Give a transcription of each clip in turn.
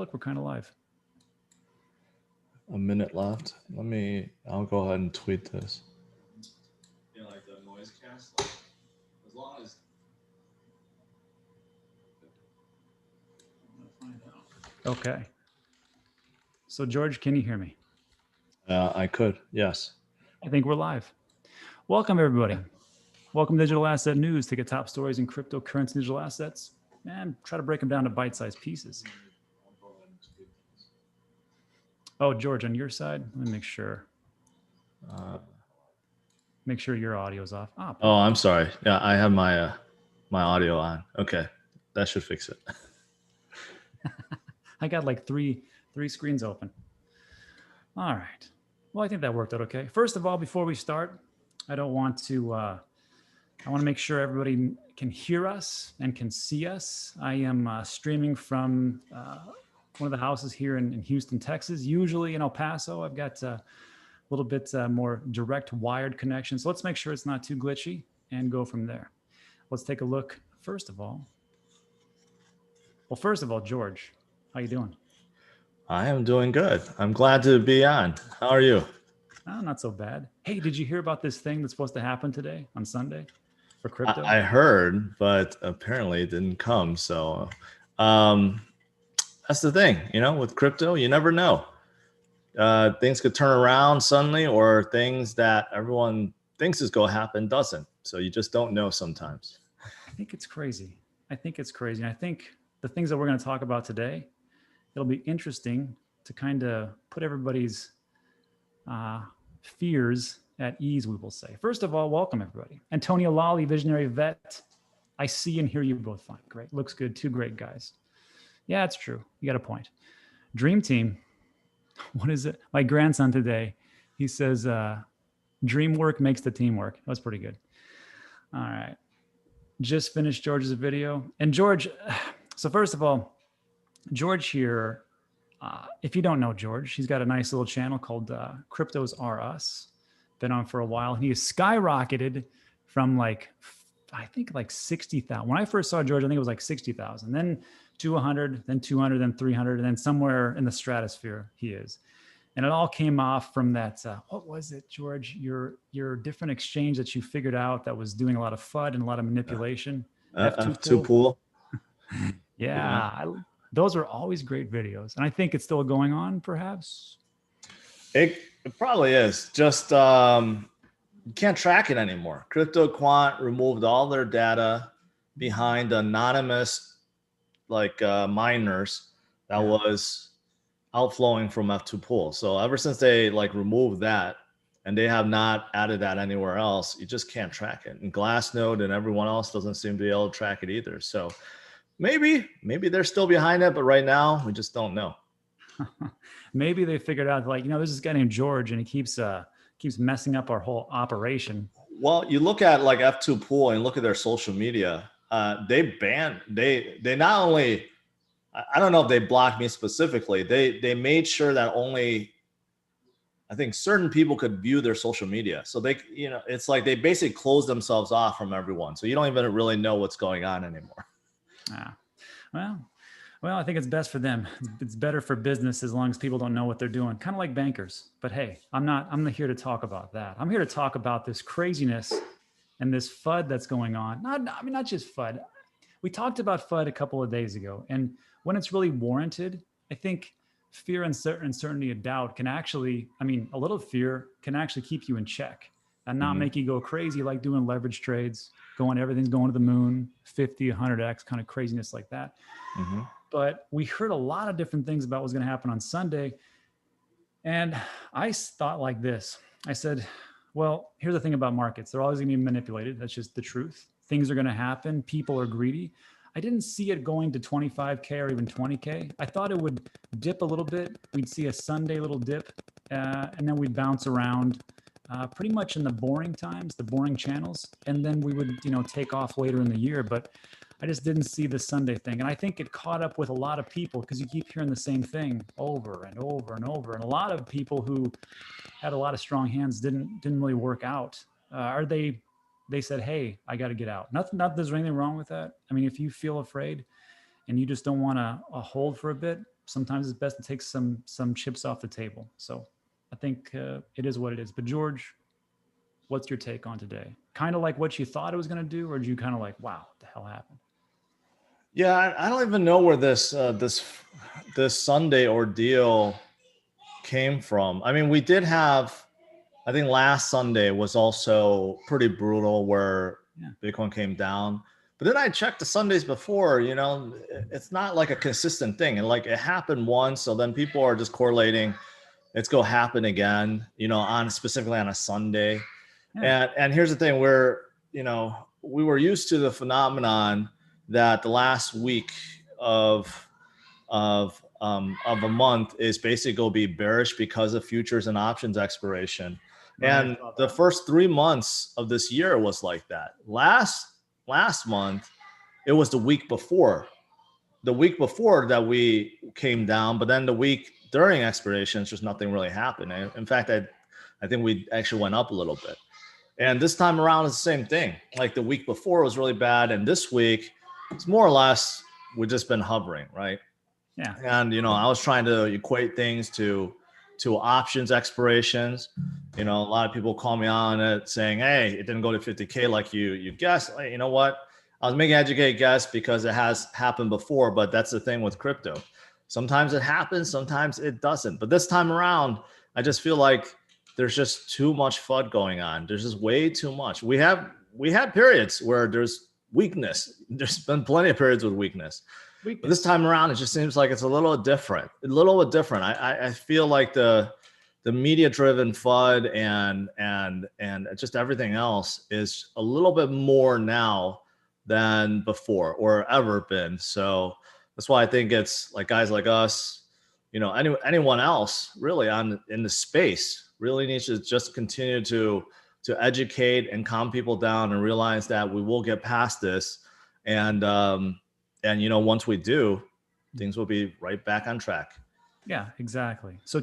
look, we're kind of live. A minute left. I'll go ahead and tweet this. Yeah, like the noise cast, like, as long as. I'm gonna find out. Okay. So George, can you hear me? I could, yes. I think we're live. Welcome everybody. Welcome to Digital Asset News. Take a top stories in cryptocurrency digital assets and try to break them down to bite-sized pieces. Oh, George, on your side, let me make sure. Make sure your audio's off. Oh, I'm sorry. Yeah, I have my my audio on. Okay, that should fix it. I got like three screens open. All right. Well, I think that worked out okay. First of all, before we start, I want to make sure everybody can hear us and can see us. I am streaming from one of the houses here in Houston, Texas. Usually in El Paso, I've got a little bit more direct wired connection. So let's make sure it's not too glitchy and go from there. Let's take a look. First of all, George, how you doing? I am doing good. I'm glad to be on. How are you? Oh, not so bad. Hey, did you hear about this thing that's supposed to happen today on Sunday for crypto? I heard, but apparently it didn't come. So that's the thing, with crypto, you never know. Things could turn around suddenly, or things that everyone thinks is going to happen doesn't. So you just don't know sometimes. I think it's crazy. And I think the things that we're going to talk about today, it'll be interesting to kind of put everybody's fears at ease, we will say. First of all, welcome everybody. Antonio Lally, visionary vet. I see and hear you both fine. Great. Looks good. Two great guys. Yeah, it's true. You got a point. Dream team. What is it? My grandson today, he says, dream work makes the team work. That was pretty good. All right. Just finished George's video. And George, so first of all, George here, if you don't know George, he's got a nice little channel called Cryptos Are Us. Been on for a while. He has skyrocketed from I think 60,000. When I first saw George, I think it was like 60,000. Then to 100, then 200, then 300, and then somewhere in the stratosphere he is. And it all came off from that, what was it, George? Your different exchange that you figured out that was doing a lot of FUD and a lot of manipulation. F2 pool. Yeah. Those are always great videos. And I think it's still going on, perhaps. It probably is. Just you can't track it anymore. CryptoQuant removed all their data behind anonymous miners that was outflowing from F2 pool. So ever since they removed that, and they have not added that anywhere else, you just can't track it. And Glassnode and everyone else doesn't seem to be able to track it either. So maybe they're still behind it, but right now we just don't know. Maybe they figured out there's this guy named George and he keeps messing up our whole operation. Well, you look at F2 pool and look at their social media. They not only, I don't know if they blocked me specifically, they made sure that only, I think, certain people could view their social media. So they, it's like they basically closed themselves off from everyone. So you don't even really know what's going on anymore. Well, I think it's best for them. It's better for business as long as people don't know what they're doing. Kind of like bankers. But hey, I'm not here to talk about that. I'm here to talk about this craziness and this FUD that's going on. Not just FUD. We talked about FUD a couple of days ago. And when it's really warranted, I think fear, uncertainty, and doubt can actually, a little fear can actually keep you in check and not make you go crazy, like doing leverage trades, everything's going to the moon, 50, 100x, kind of craziness like that. Mm-hmm. But we heard a lot of different things about what's going to happen on Sunday. And I thought like this. I said, well, here's the thing about markets. They're always going to be manipulated. That's just the truth. Things are going to happen. People are greedy. I didn't see it going to 25K or even 20K. I thought it would dip a little bit. We'd see a Sunday little dip, and then we'd bounce around pretty much in the boring times, the boring channels. And then we would, take off later in the year. But I just didn't see the Sunday thing. And I think it caught up with a lot of people because you keep hearing the same thing over and over and over. And a lot of people who had a lot of strong hands didn't really work out. They said, hey, I got to get out. Not there's anything wrong with that. If you feel afraid and you just don't want to hold for a bit, sometimes it's best to take some chips off the table. So I think it is what it is. But George, what's your take on today? Kind of like what you thought it was going to do, or did you kind of like, wow, what the hell happened? Yeah, I don't even know where this Sunday ordeal came from. I mean, we did have, I think last Sunday was also pretty brutal where Bitcoin came down. But then I checked the Sundays before, you know, it's not like a consistent thing. And like it happened once, so then people are just correlating it's going to happen again, you know, specifically on a Sunday. Yeah. And here's the thing, where, you know, we were used to the phenomenon that the last week of a month is basically going to be bearish because of futures and options expiration. Right. And the first 3 months of this year was like that. Last month, it was the week before that we came down, but then the week during expirations, just nothing really happened. In fact, I think we actually went up a little bit. And this time around, it's the same thing. Like the week before was really bad, and this week, it's more or less we've just been hovering, right? Yeah. And you know, I was trying to equate things to options expirations. You know, a lot of people call me on it saying, "Hey, it didn't go to 50K like you guessed." You know what? I was making an educated guess because it has happened before, but that's the thing with crypto. Sometimes it happens, sometimes it doesn't. But this time around, I just feel like there's just too much FUD going on. There's just way too much. We had periods where there's weakness. There's been plenty of periods with weakness. But this time around, it just seems like it's a little different. I feel like the media-driven FUD and just everything else is a little bit more now than before or ever been. So that's why I think it's like guys like us, you know, anyone else really in the space really needs to just continue to educate and calm people down and realize that we will get past this. And you know, once we do, things will be right back on track. Yeah, exactly. So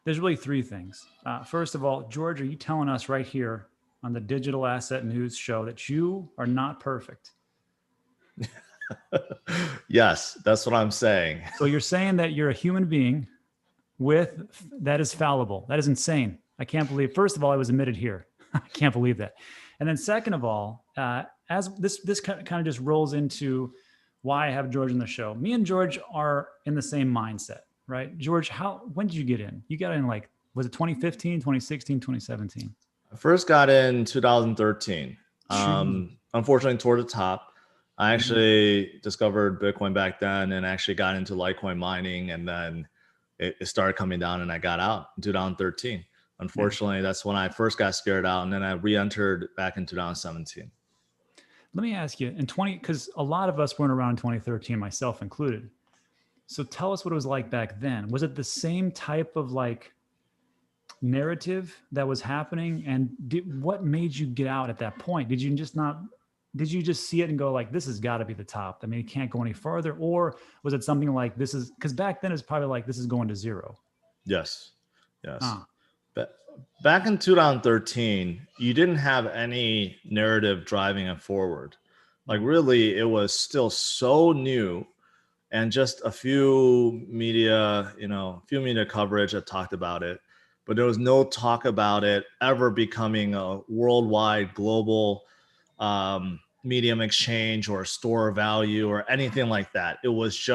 there's really three things. First of all, George, are you telling us right here on the Digital Asset News show that you are not perfect? Yes, that's what I'm saying. So you're saying that you're a human being that is fallible. That is insane. I can't believe, first of all, it was admitted here. I can't believe that. And then second of all, as this kind of just rolls into why I have George on the show. Me and George are in the same mindset, right? George, when did you get in? You got in like, was it 2015, 2016, 2017? I first got in 2013. Unfortunately, toward the top. I actually discovered Bitcoin back then and actually got into Litecoin mining, and then it started coming down and I got out in 2013. Unfortunately, that's when I first got scared out, and then I re-entered back in 2017. Let me ask you, because a lot of us weren't around in 2013, myself included. So tell us what it was like back then. Was it the same type of like narrative that was happening? And what made you get out at that point? Did you just see it and go like, this has got to be the top? I mean, it can't go any further. Or was it something like because back then it's probably like, this is going to zero. Yes. But back in 2013, you didn't have any narrative driving it forward. Like really, it was still so new, and just a few media coverage that talked about it, but there was no talk about it ever becoming a worldwide global medium exchange or store value or anything like that. It was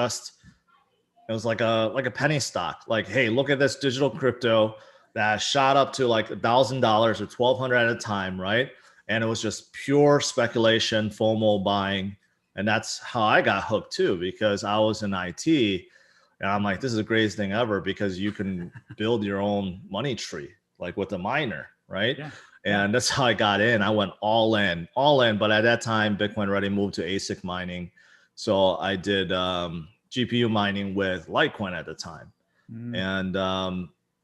like a penny stock. Like, hey, look at this digital crypto that shot up to like $1,000 or $1,200 at a time, right? And it was just pure speculation, FOMO buying. And that's how I got hooked too, because I was in IT and I'm like, this is the greatest thing ever because you can build your own money tree, like with a miner, right? Yeah. And that's how I got in. I went all in. But at that time, Bitcoin already moved to ASIC mining. So I did GPU mining with Litecoin at the time. And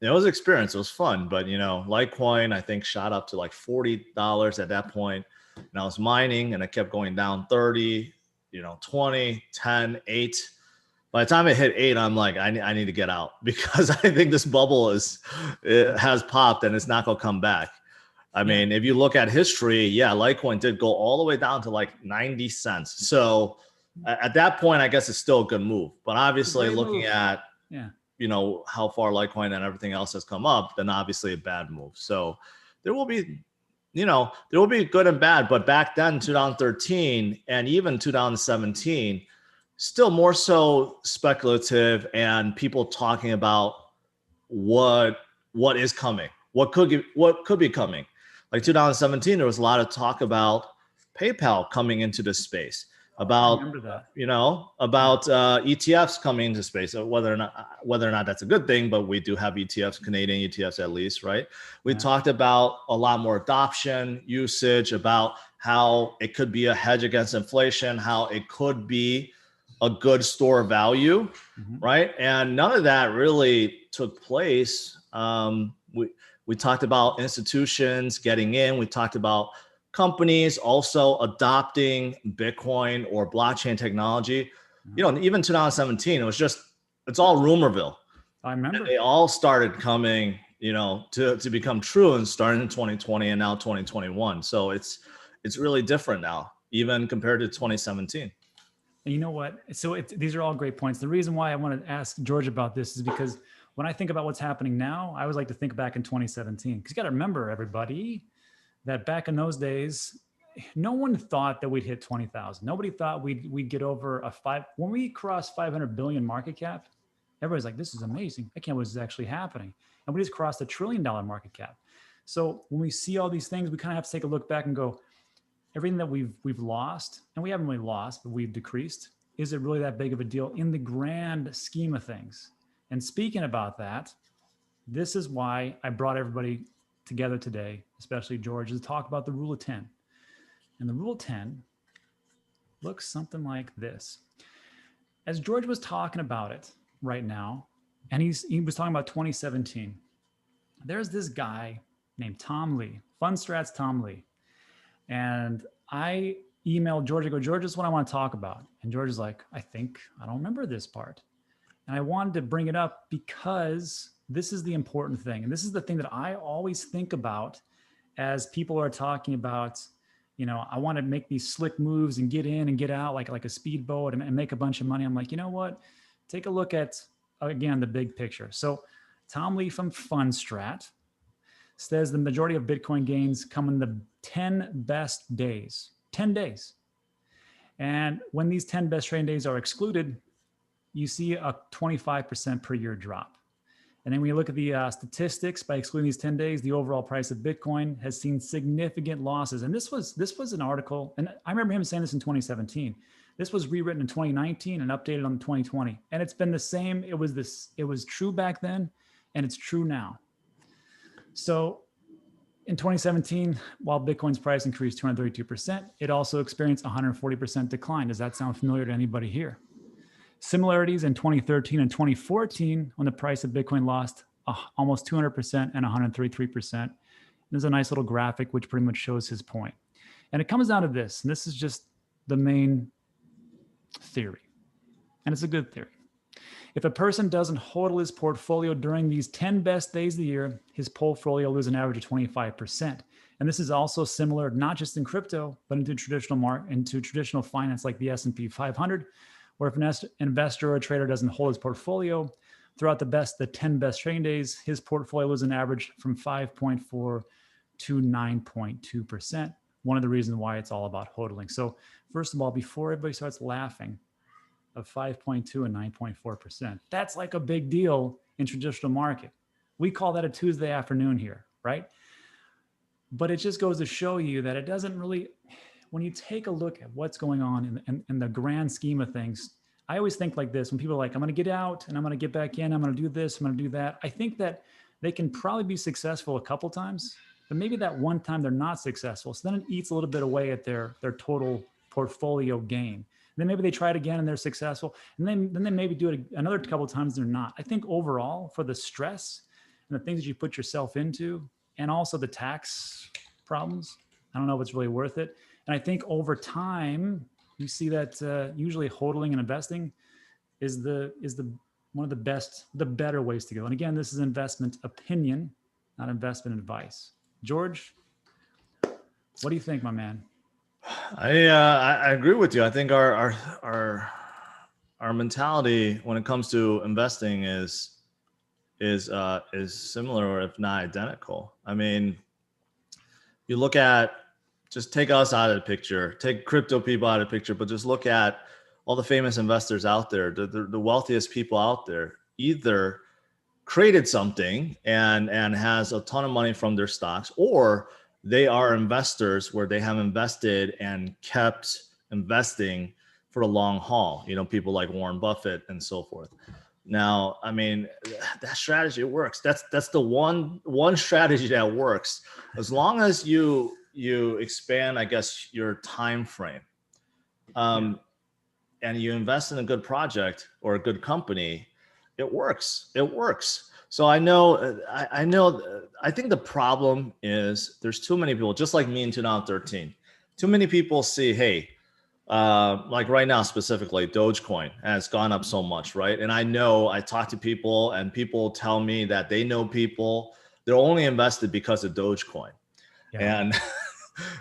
it was an experience. It was fun. But, you know, Litecoin, I think, shot up to like $40 at that point. And I was mining and it kept going down 30, 20, 10, 8. By the time it hit 8, I'm like, I need to get out because I think this bubble has popped and it's not going to come back. I mean, if you look at history, Litecoin did go all the way down to like 90 cents. So at that point, I guess it's still a good move. But obviously, looking at how far Litecoin and everything else has come up, then obviously a bad move. So there will be, there will be good and bad. But back then, 2013 and even 2017, still more so speculative and people talking about what is coming, what could be coming. Like 2017, there was a lot of talk about PayPal coming into this space, about ETFs coming into space, whether or not that's a good thing, but we do have ETFs, Canadian ETFs at least, right? We talked about a lot more adoption, usage, about how it could be a hedge against inflation, how it could be a good store of value, right? And none of that really took place. We talked about institutions getting in. We talked about companies also adopting Bitcoin or blockchain technology. Even 2017, it's all rumorville. I remember. And they all started coming, to become true, and starting in 2020 and now 2021. So it's really different now, even compared to 2017. And you know what? So these are all great points. The reason why I want to ask George about this is because when I think about what's happening now, I always like to think back in 2017. Because you got to remember, everybody, that back in those days, no one thought that we'd hit 20,000. Nobody thought we'd get over when we crossed 500 billion market cap. Everybody's like, this is amazing. I can't believe this is actually happening. And we just crossed $1 trillion market cap. So when we see all these things, we kind of have to take a look back and go, everything that we've lost, and we haven't really lost, but we've decreased, is it really that big of a deal in the grand scheme of things? And speaking about that, this is why I brought everybody together today, especially George, to talk about the rule of 10. And the rule of 10 looks something like this. As George was talking about it right now, and he was talking about 2017, there's this guy named Tom Lee, FundStrat's Tom Lee. And I emailed George, I go, George, this is what I want to talk about. And George is like, I don't remember this part. And I wanted to bring it up because this is the important thing. And this is the thing that I always think about as people are talking about, I want to make these slick moves and get in and get out like a speedboat and make a bunch of money. I'm like, you know what? Take a look at, again, the big picture. So Tom Lee from FundStrat says the majority of Bitcoin gains come in the 10 best days, 10 days. And when these 10 best trading days are excluded, you see a 25% per year drop. And then when you look at the statistics, by excluding these 10 days, the overall price of Bitcoin has seen significant losses. And this was an article, and I remember him saying this in 2017. This was rewritten in 2019 and updated on 2020. And it's been the same. It was true back then, and it's true now. So in 2017, while Bitcoin's price increased 232%, it also experienced 140% decline. Does that sound familiar to anybody here? Similarities in 2013 and 2014, when the price of Bitcoin lost almost 200% and 133%. There's a nice little graphic which pretty much shows his point. And it comes down to this, and this is just the main theory. And it's a good theory. If a person doesn't hodl his portfolio during these 10 best days of the year, his portfolio loses an average of 25%. And this is also similar, not just in crypto, but into traditional finance like the S&P 500, where if an investor or a trader doesn't hold his portfolio throughout the 10 best trading days, his portfolio loses an average from 5.4 to 9.2%. One of the reasons why it's all about hodling. So first of all, before everybody starts laughing, of 5.2 and 9.4%. That's like a big deal in traditional market. We call that a Tuesday afternoon here, right? But it just goes to show you that it doesn't really, when you take a look at what's going on in the grand scheme of things, I always think like this, when people are like, I'm going to get out and I'm going to get back in, I'm going to do this, I'm going to do that. I think that they can probably be successful a couple times, but maybe that one time they're not successful. So then it eats a little bit away at their total portfolio gain. Then maybe they try it again and they're successful. And then they maybe do it another couple of times, they're not. I think overall, for the stress and the things that you put yourself into, and also the tax problems, I don't know if it's really worth it. And I think over time, you see that usually hodling and investing is one of the better ways to go. And again, this is investment opinion, not investment advice. George, what do you think, my man? I agree with you. I think our mentality when it comes to investing is similar, or if not identical. I mean, you look at, just take us out of the picture, take crypto people out of the picture, but just look at all the famous investors out there, the wealthiest people out there, either created something and has a ton of money from their stocks, or they are investors where they have invested and kept investing for the long haul. You know, people like Warren Buffett and so forth. Now, I mean, that strategy works. That's the one strategy that works, as long as you expand, I guess, your time frame, and you invest in a good project or a good company. It works. It works. So I know. I think the problem is there's too many people, just like me in 2013. Too many people see, hey, like right now specifically, Dogecoin has gone up so much, right? And I know, I talk to people and people tell me that they know people, they're only invested because of Dogecoin. And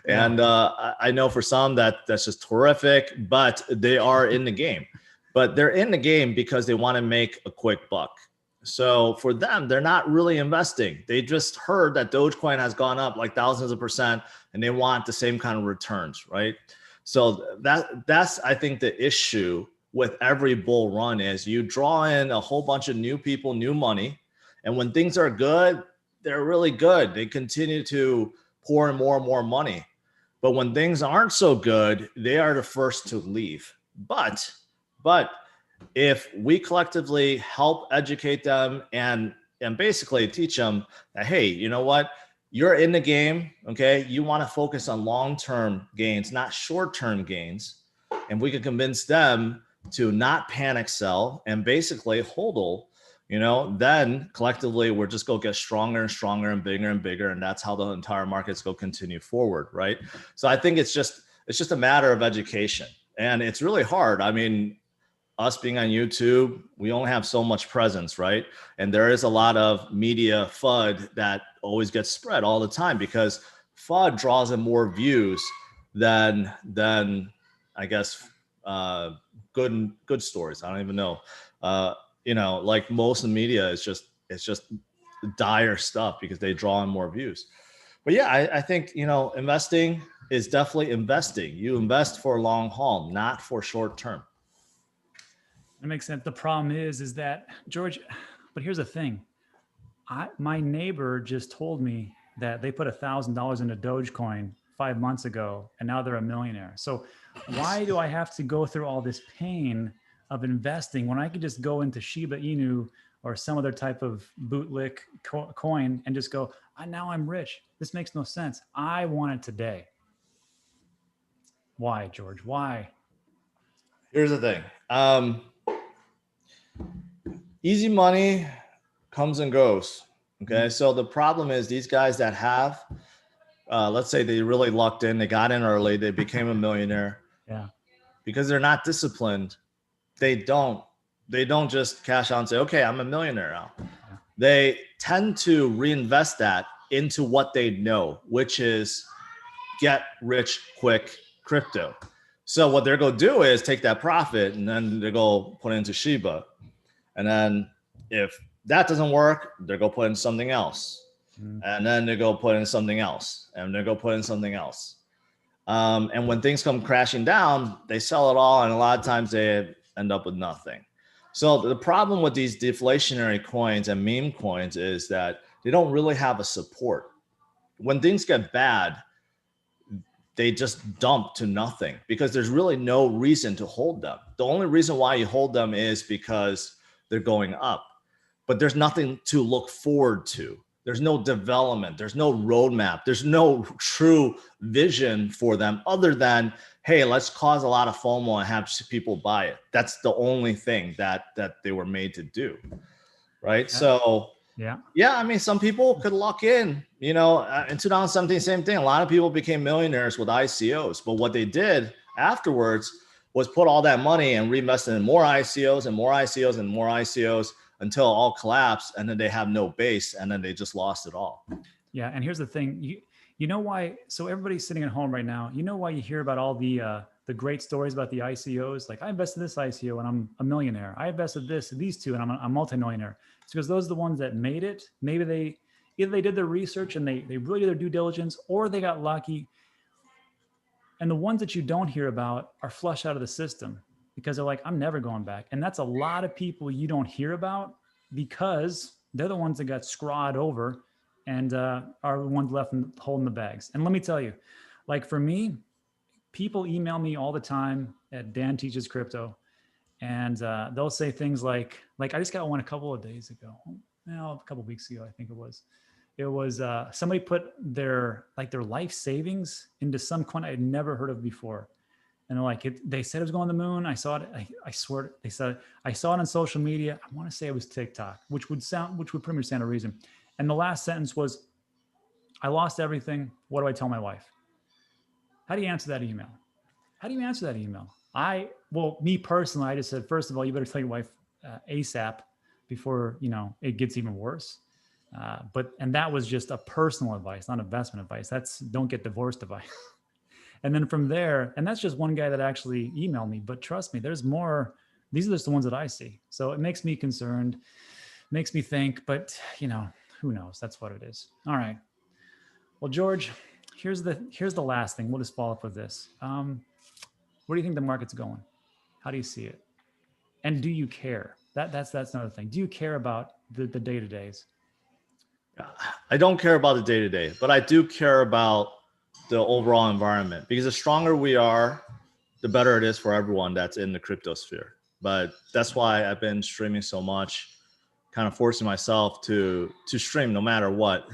and I know for some that's just terrific, but they are in the game. But they're in the game because they want to make a quick buck. So for them, they're not really investing. They just heard that Dogecoin has gone up like thousands of percent and they want the same kind of returns, right? So that's I think the issue with every bull run is you draw in a whole bunch of new people, new money, and when things are good, they're really good. They continue to pour in more and more money. But when things aren't so good, they are the first to leave. But if we collectively help educate them and basically teach them that, hey, you know what? You're in the game, okay? You want to focus on long-term gains, not short-term gains. And we can convince them to not panic sell and basically hodl, you know, then collectively we're just going to get stronger and stronger and bigger. And that's how the entire markets go continue forward, right? So I think it's just a matter of education. And it's really hard. I mean, us being on YouTube, we only have so much presence, right? And there is a lot of media FUD that always gets spread all the time because FUD draws in more views than I guess good stories. I don't even know. You know, like most of the media is just dire stuff because they draw in more views. But yeah, I think, you know, investing is definitely investing. You invest for long haul, not for short term. That makes sense. The problem is that, George, but here's the thing. My neighbor just told me that they put $1,000 into Dogecoin 5 months ago, and now they're a millionaire. So why do I have to go through all this pain of investing when I could just go into Shiba Inu or some other type of bootlick coin and just go, now I'm rich. This makes no sense. I want it today. Why, George? Why? Here's the thing. Easy money comes and goes. Okay. So the problem is these guys that have, let's say they really lucked in, they got in early, they became a millionaire. Yeah. Because they're not disciplined. They don't just cash out and say, okay, I'm a millionaire now. Yeah. They tend to reinvest that into what they know, which is get rich quick crypto. So what they're going to do is take that profit and then they go put it into Shiba. And then if that doesn't work, they're going to put in something else. And then they go put in something else. And they go put in something else. And when things come crashing down, they sell it all. And a lot of times they end up with nothing. So the problem with these deflationary coins and meme coins is that they don't really have a support. When things get bad, they just dump to nothing because there's really no reason to hold them. The only reason why you hold them is because they're going up, but there's nothing to look forward to. There's no development. There's no roadmap. There's no true vision for them other than, hey, let's cause a lot of FOMO and have people buy it. That's the only thing that they were made to do, right? Yeah. So yeah, I mean, some people could lock in, you know, in 2017, same thing. A lot of people became millionaires with ICOs, but what they did afterwards was put all that money and reinvest in more ICOs and more ICOs and more ICOs until all collapsed, and then they have no base, and then they just lost it all. Yeah, and here's the thing: You know why? So everybody's sitting at home right now. You know why you hear about all the great stories about the ICOs? Like, I invested in this ICO and I'm a millionaire. I invested these two and I'm a multimillionaire. It's because those are the ones that made it. Maybe either they did their research and they really did their due diligence, or they got lucky. And the ones that you don't hear about are flushed out of the system because they're like, I'm never going back. And that's a lot of people you don't hear about because they're the ones that got scrawled over and are the ones left holding the bags. And let me tell you, like for me, people email me all the time at Dan Teaches Crypto, and they'll say things like I just got one a couple of days ago, a couple of weeks ago, I think it was. It was somebody put their life savings into some coin I had never heard of before. And they're like, they said it was going to the moon. I saw it. I swear, they said, I saw it on social media. I want to say it was TikTok, which would pretty much stand a reason. And the last sentence was, I lost everything. What do I tell my wife? How do you answer that email? How do you answer that email? Well, me personally, I just said, first of all, you better tell your wife ASAP before, it gets even worse. And that was just a personal advice, not investment advice. That's don't get divorced advice. And then from there, and that's just one guy that actually emailed me, but trust me, there's more. These are just the ones that I see. So it makes me concerned, makes me think, but who knows? That's what it is. All right. Well, George, here's the last thing. We'll just follow up with this. Where do you think the market's going? How do you see it? And do you care? That's another thing. Do you care about the day-to-days? I don't care about the day-to-day, but I do care about the overall environment, because the stronger we are, the better it is for everyone that's in the crypto sphere. But that's why I've been streaming so much, kind of forcing myself to stream no matter what.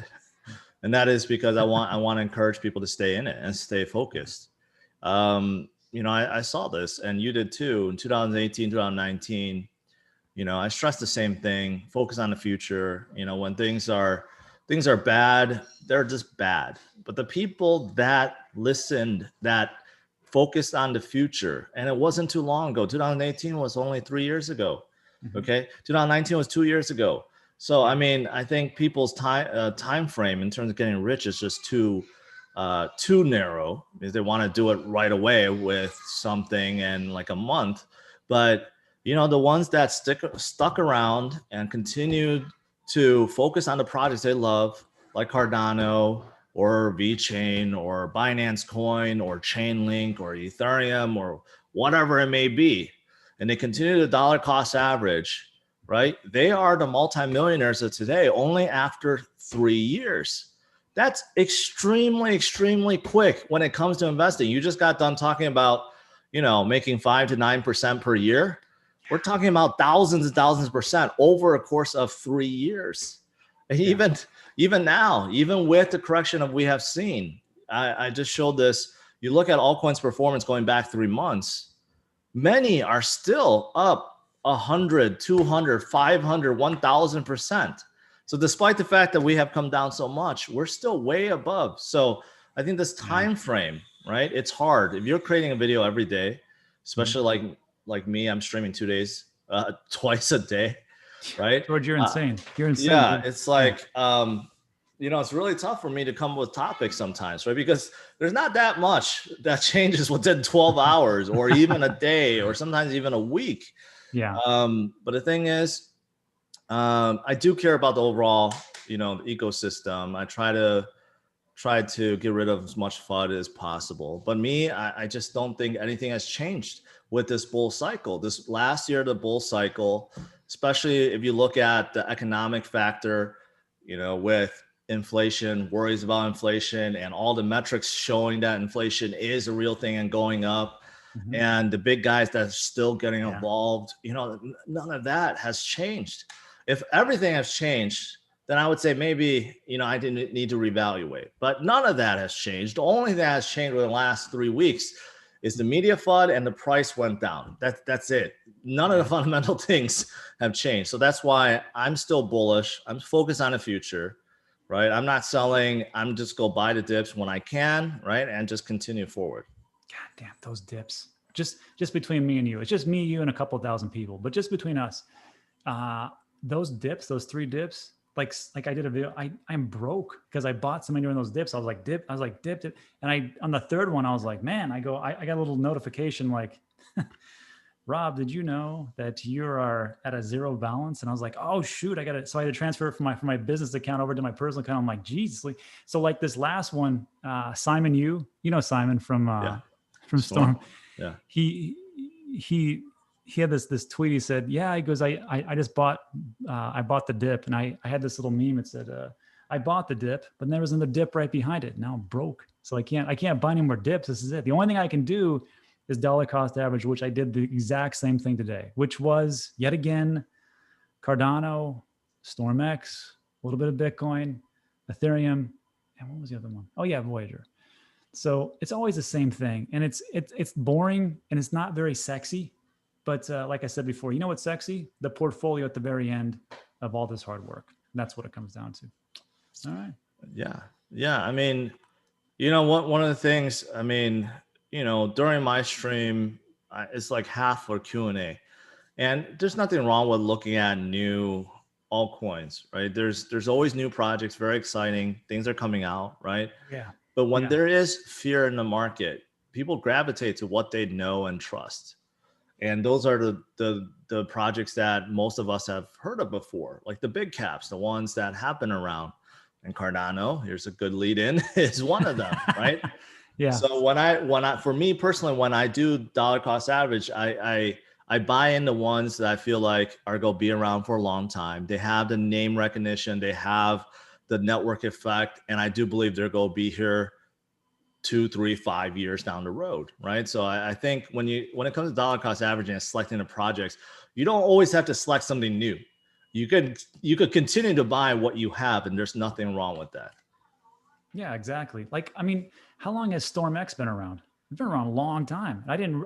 And that is because I want to encourage people to stay in it and stay focused. I saw this, and you did too, in 2018, 2019. I stressed the same thing: focus on the future. When things are bad, they're just bad. But the people that listened, that focused on the future, and it wasn't too long ago. 2018 was only 3 years ago. Okay, 2019 was 2 years ago. So I mean, I think people's time frame in terms of getting rich is just too narrow, because they want to do it right away with something in like a month. But the ones that stuck around and continued to focus on the projects they love, like Cardano or VeChain or Binance Coin or Chainlink or Ethereum or whatever it may be, and they continue to dollar cost average, right? They are the multimillionaires of today only after 3 years. That's extremely, extremely quick when it comes to investing. You just got done talking about, making 5 to 9% per year. We're talking about thousands and thousands of percent over a course of 3 years. And even now, even with the correction that we have seen, I just showed this. You look at altcoins performance going back 3 months, many are still up 100, 200, 500, 1000%. So despite the fact that we have come down so much, we're still way above. So I think this time frame, right? It's hard. If you're creating a video every day, especially like me, I'm streaming 2 days, twice a day, right? George, you're insane. You're insane. Yeah, dude. It's like, it's really tough for me to come up with topics sometimes, right? Because there's not that much that changes within 12 hours or even a day or sometimes even a week. Yeah. But the thing is, I do care about the overall, the ecosystem. I try to get rid of as much FUD as possible. But I just don't think anything has changed with this bull cycle. This last year, the bull cycle, especially if you look at the economic factor, with inflation, worries about inflation, and all the metrics showing that inflation is a real thing and going up, and the big guys that are still getting involved, none of that has changed. If everything has changed, then I would say maybe, I didn't need to reevaluate. But none of that has changed. The only thing that has changed over the last 3 weeks is the media FUD and the price went down. That's it. None of the fundamental things have changed. So that's why I'm still bullish. I'm focused on the future, right? I'm not selling. I'm just go buy the dips when I can, right? And just continue forward. God damn, those dips. Just between me and you. It's just me, you, and a couple thousand people. But just between us, those dips, those 3 dips, like I did a video. I'm broke because I bought so many during those dips. I was like dip. And on the third one, I was like, man, I got a little notification like, Rob, did you know that you are at a zero balance? And I was like, oh shoot, I got it. So I had to transfer it from my business account over to my personal account. I'm like, geez. So like this last one, Simon, you know Simon from Storm. Yeah. He had this tweet. He said, yeah, he goes, I just bought the dip, and I had this little meme. It said, I bought the dip, but then there was another dip right behind it. Now I'm broke. So I can't buy any more dips. This is it. The only thing I can do is dollar cost average, which I did the exact same thing today, which was yet again, Cardano, StormX, a little bit of Bitcoin, Ethereum. And what was the other one? Oh yeah, Voyager. So it's always the same thing. And it's boring and it's not very sexy. But like I said before, you know what's sexy? The portfolio at the very end of all this hard work. And that's what it comes down to. All right. Yeah. I mean, one of the things, I mean, during my stream, it's like half for Q&A. And there's nothing wrong with looking at new altcoins, right? There's always new projects, very exciting. Things are coming out, right? Yeah. But when there is fear in the market, people gravitate to what they know and trust. And those are the projects that most of us have heard of before, like the big caps, the ones that have been around. And Cardano, here's a good lead in, is one of them, right? Yeah. So when I, for me personally, when I do dollar cost average, I buy into ones that I feel like are going to be around for a long time. They have the name recognition, they have the network effect, and I do believe they're going to be here 2, 3, 5 years down the road, right? So I think when it comes to dollar cost averaging and selecting the projects, you don't always have to select something new. You could continue to buy what you have, and there's nothing wrong with that. Yeah, exactly. Like, I mean, how long has StormX been around? It's been around a long time. I didn't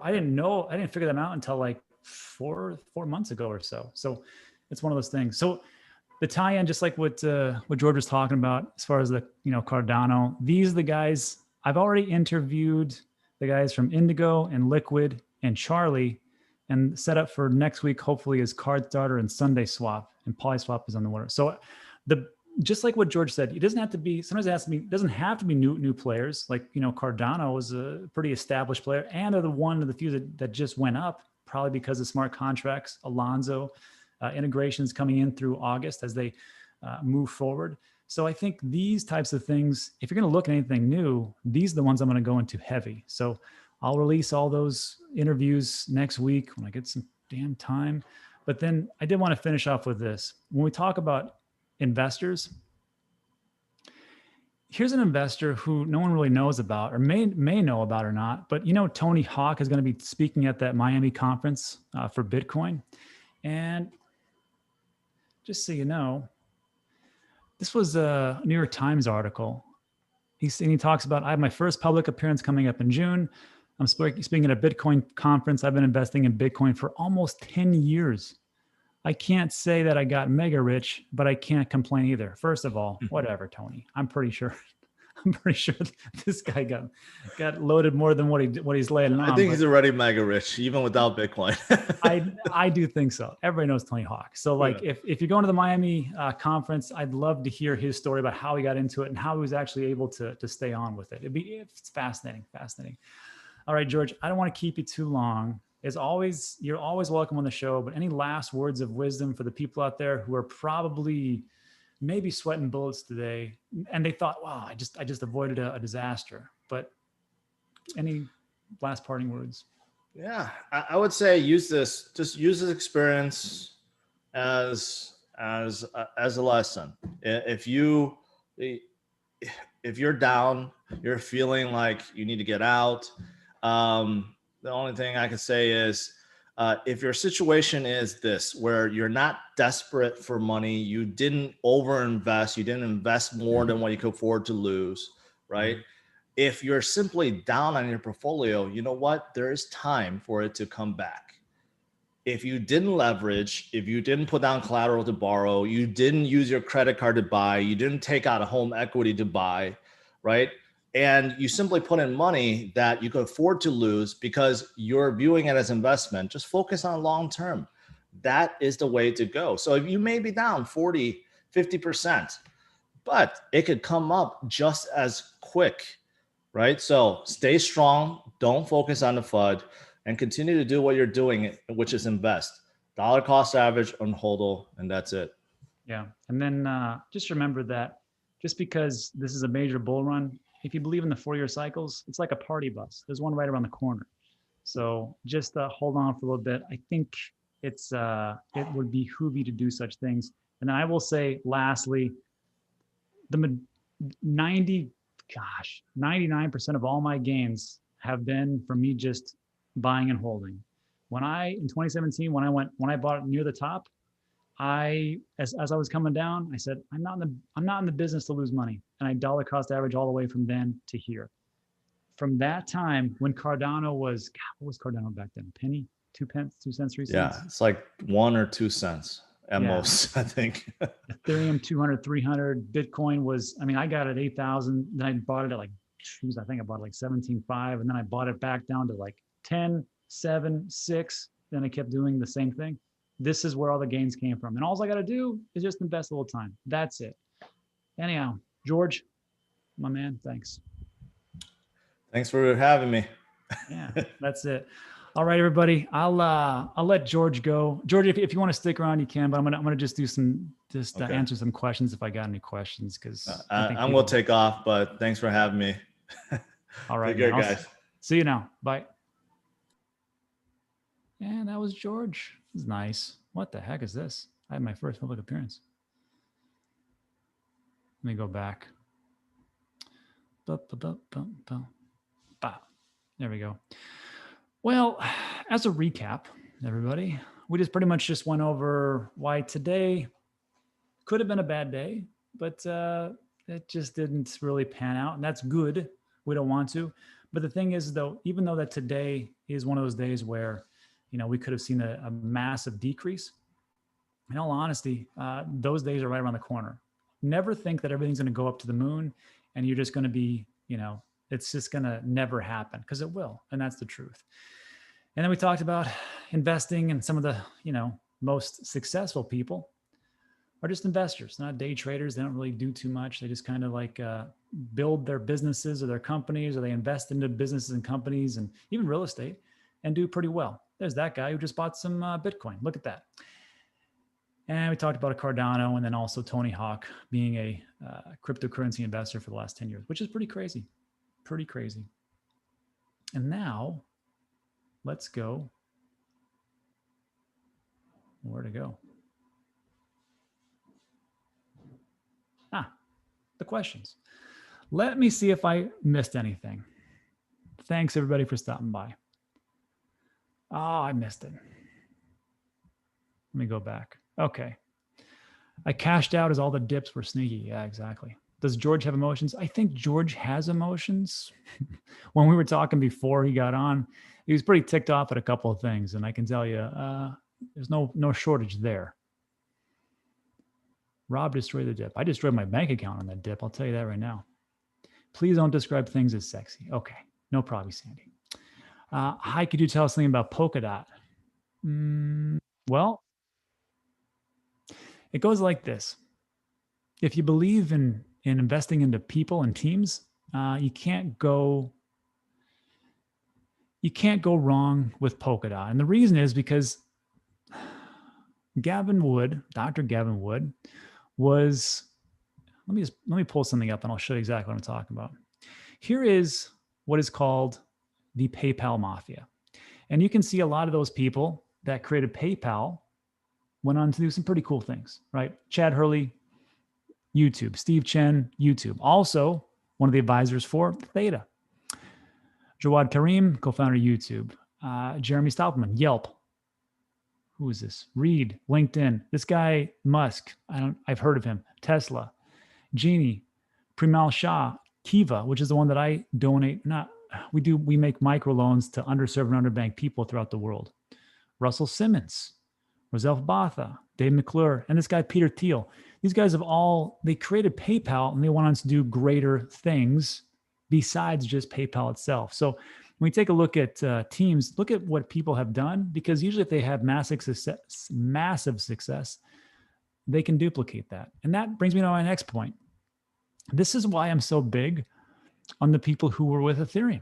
figure them out until like four months ago or so. So it's one of those things. So the tie-in, just like what George was talking about, as far as the, Cardano, these are the guys I've already interviewed, the guys from Indigo and Liquid and Charlie, and set up for next week, hopefully, is Card Starter and Sunday Swap, and Polyswap is on the water. So just like what George said, it doesn't have to be, sometimes it doesn't have to be new players. Like, Cardano was a pretty established player and are the one of the few that just went up, probably because of smart contracts, Alonzo, integrations coming in through August as they move forward. So I think these types of things, if you're going to look at anything new, these are the ones I'm going to go into heavy. So I'll release all those interviews next week when I get some damn time. But then I did want to finish off with this. When we talk about investors, here's an investor who no one really knows about, or may know about or not, but Tony Hawk is going to be speaking at that Miami conference for Bitcoin. And just so you know, this was a New York Times article. He talks about, I have my first public appearance coming up in June. I'm speaking at a Bitcoin conference. I've been investing in Bitcoin for almost 10 years. I can't say that I got mega rich, but I can't complain either. First of all, whatever, Tony. I'm pretty sure this guy got loaded more than what he's laying on. I think he's already mega rich, even without Bitcoin. I do think so. Everybody knows Tony Hawk. So like, if you're going to the Miami conference, I'd love to hear his story about how he got into it and how he was actually able to stay on with it. It's fascinating. All right, George, I don't want to keep you too long. As always, you're always welcome on the show, but any last words of wisdom for the people out there who are probably maybe sweating bullets today, and they thought, wow, I just avoided a disaster. But any last parting words? Yeah, I would say use this experience as a lesson. If you're down, you're feeling like you need to get out, the only thing I can say is, if your situation is this, where you're not desperate for money, you didn't overinvest, you didn't invest more than what you could afford to lose, right? If you're simply down on your portfolio, you know what? There is time for it to come back. If you didn't leverage, if you didn't put down collateral to borrow, you didn't use your credit card to buy, you didn't take out a home equity to buy, right? And you simply put in money that you could afford to lose because you're viewing it as investment, just focus on long term. That is the way to go. So if you may be down 40, 50%, but it could come up just as quick, right? So stay strong, don't focus on the FUD, and continue to do what you're doing, which is invest. Dollar cost average on HODL, and that's it. Yeah. And then just remember that just because this is a major bull run, if you believe in the 4-year cycles, it's like a party bus. There's one right around the corner. So just hold on for a little bit. I think it would behoove you to do such things. And then I will say, lastly, the 99% of all my gains have been from me just buying and holding. In 2017, when I bought it near the top, as I was coming down, I said, I'm not in the business to lose money. And I dollar cost average all the way from then to here. From that time, when Cardano was, what was Cardano back then? A penny, 2 pence, 2 cents, 3 cents? Yeah, it's like 1 or 2 cents at most, I think. Ethereum 200, 300. Bitcoin was, I got it at 8,000. Then I bought it at I think I bought it like 17.5, and then I bought it back down to like 10, 7, 6. Then I kept doing the same thing. This is where all the gains came from. And all I got to do is just invest a little time. That's it. Anyhow, George, my man, thanks. Thanks for having me. Yeah, that's it. All right, everybody. I'll let George go. George, if you want to stick around, you can. But I'm gonna just do answer some questions if I got any questions, because I'm gonna take off. But thanks for having me. All right, take care, guys. See you now. Bye. And that was George. This is nice. What the heck is this? I had my first public appearance. Let me go back. There we go. Well, as a recap, everybody, we just pretty much just went over why today could have been a bad day, but it just didn't really pan out. And that's good. We don't want to. But the thing is, though, even though that today is one of those days where, we could have seen a massive decrease, in all honesty, those days are right around the corner. Never think that everything's going to go up to the moon and you're just going to be, it's just going to never happen, because it will. And that's the truth. And then we talked about investing, and some of the, most successful people are just investors, not day traders. They don't really do too much. They just kind of build their businesses or their companies, or they invest into businesses and companies and even real estate and do pretty well. There's that guy who just bought some Bitcoin. Look at that. And we talked about a Cardano, and then also Tony Hawk being a cryptocurrency investor for the last 10 years, which is pretty crazy. Pretty crazy. And now let's go. Where to go? The questions. Let me see if I missed anything. Thanks everybody for stopping by. Oh, I missed it. Let me go back. Okay. I cashed out as all the dips were sneaky. Yeah, exactly. Does George have emotions? I think George has emotions. When we were talking before he got on, he was pretty ticked off at a couple of things. And I can tell you, there's no shortage there. Rob destroyed the dip. I destroyed my bank account on that dip. I'll tell you that right now. Please don't describe things as sexy. Okay. No problem, Sandy. Hi, could you tell us something about Polkadot? Well, it goes like this. If you believe in investing into people and teams, you can't go wrong with Polkadot. And the reason is because Dr. Gavin Wood was, let me pull something up and I'll show you exactly what I'm talking about. Here is what is called the PayPal Mafia. And you can see a lot of those people that created PayPal went on to do some pretty cool things, right? Chad Hurley, YouTube. Steve Chen, YouTube. Also, one of the advisors for Theta. Jawad Karim, co-founder of YouTube. Jeremy Stoppelman, Yelp. Who is this? Reed, LinkedIn. This guy, Musk. I've heard of him. Tesla. Genie, Primal Shah, Kiva, which is the one that I donate. We make microloans to underserved and underbanked people throughout the world. Russell Simmons, Roselle Botha, Dave McClure, and this guy, Peter Thiel. These guys they created PayPal and they went on to do greater things besides just PayPal itself. So when we take a look at teams, look at what people have done, because usually if they have massive success, they can duplicate that. And that brings me to my next point. This is why I'm so big on the people who were with Ethereum.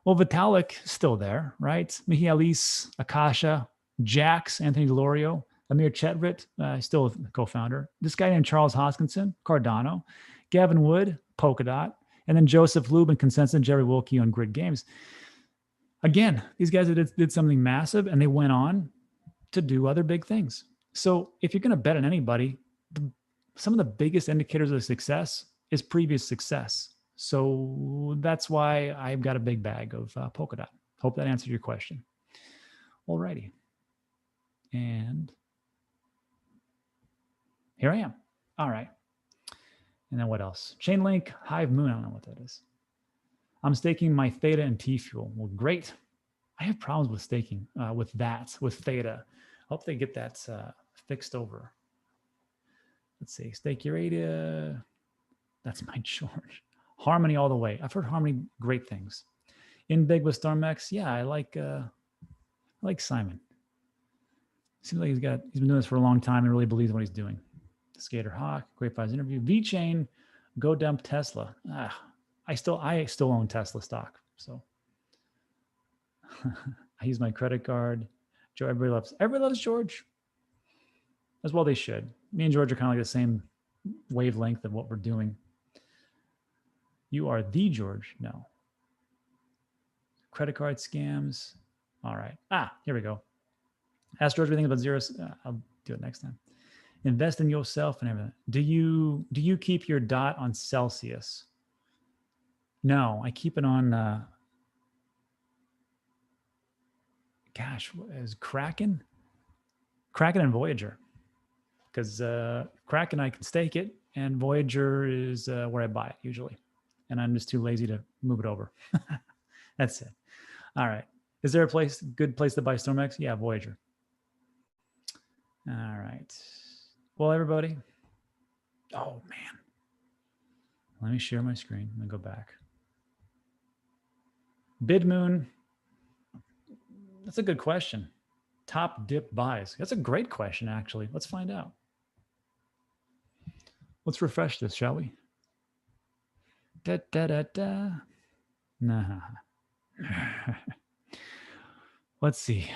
Well, Vitalik still there, right? Mihalis, Akasha, Jax, Anthony Delorio, Amir Chetvit, still a co-founder. This guy named Charles Hoskinson, Cardano, Gavin Wood, Polkadot, and then Joseph Lubin, Consensus, and Jerry Wilkie on Grid Games. Again, these guys did something massive, and they went on to do other big things. So if you're going to bet on anybody, some of the biggest indicators of success is previous success. So that's why I've got a big bag of Polkadot. Hope that answered your question. Alrighty. And here I am. All right. And then what else? Chainlink, Hive Moon. I don't know what that is. I'm staking my Theta and T-Fuel. Well, great. I have problems with staking with Theta. Hope they get that fixed over. Let's see. Stake your ADA. That's my George. Harmony all the way. I've heard Harmony great things. In big with StormX. Yeah, I like Simon. Seems like he's been doing this for a long time and really believes what he's doing. Skater Hawk, Great Fives interview. VeChain, go dump Tesla. I still own Tesla stock. So I use my credit card. Joe, everybody loves George. As well they should. Me and George are kind of like the same wavelength of what we're doing. You are the George? No. Credit card scams. All right. Here we go. Ask George everything about zeros. I'll do it next time. Invest in yourself and everything. Do you keep your DOT on Celsius? No, I keep it on, is Kraken and Voyager. Because Kraken, I can stake it, and Voyager is where I buy it usually. And I'm just too lazy to move it over. That's it. All right. Is there a good place to buy StormX? Yeah, Voyager. All right. Well, everybody. Oh, man. Let me share my screen. Let me go back. BidMoon. That's a good question. Top dip buys. That's a great question, actually. Let's find out. Let's refresh this, shall we? Nah. Let's see.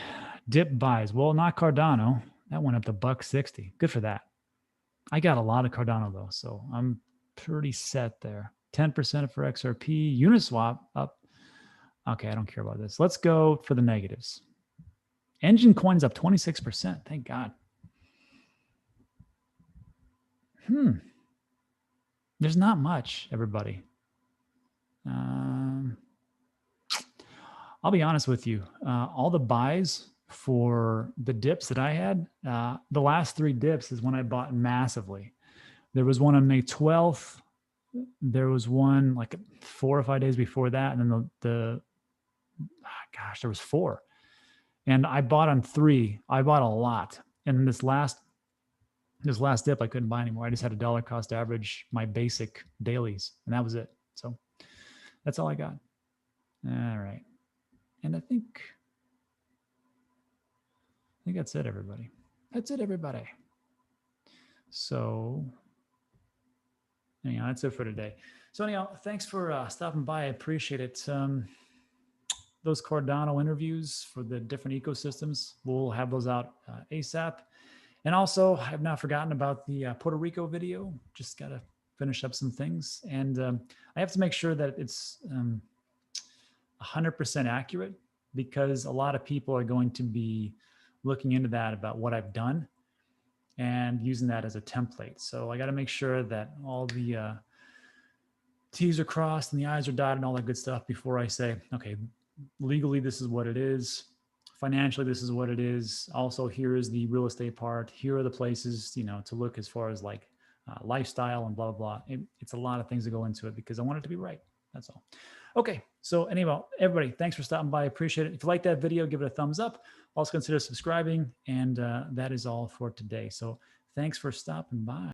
Dip buys. Well, not Cardano. That went up to $1.60. Good for that. I got a lot of Cardano though, so I'm pretty set there. 10% for XRP. Uniswap up. Okay, I don't care about this. Let's go for the negatives. Engine Coin's up 26%. Thank God. There's not much, everybody. I'll be honest with you. All the buys for the dips that I had, the last 3 dips is when I bought massively. There was one on May 12th. There was one like 4 or 5 days before that. And then there was 4. And I bought on 3. I bought a lot. And this last dip, I couldn't buy anymore. I just had a dollar cost average, my basic dailies, and that was it. So that's all I got. All right. And I think that's it, everybody. That's it, everybody. So anyhow, that's it for today. So anyhow, thanks for stopping by. I appreciate it. Those Cardano interviews for the different ecosystems, we'll have those out ASAP. And also, I've not forgotten about the Puerto Rico video. Just got to finish up some things. And I have to make sure that it's 100% accurate, because a lot of people are going to be looking into that about what I've done and using that as a template. So I got to make sure that all the T's are crossed and the I's are dotted and all that good stuff before I say, okay, legally, this is what it is. Financially, this is what it is. Also, here is the real estate part. Here are the places, to look as far as like lifestyle and blah, blah, blah. It's a lot of things that go into it because I want it to be right. That's all. Okay. So anyway, everybody, thanks for stopping by. I appreciate it. If you like that video, give it a thumbs up. Also consider subscribing. And that is all for today. So thanks for stopping by.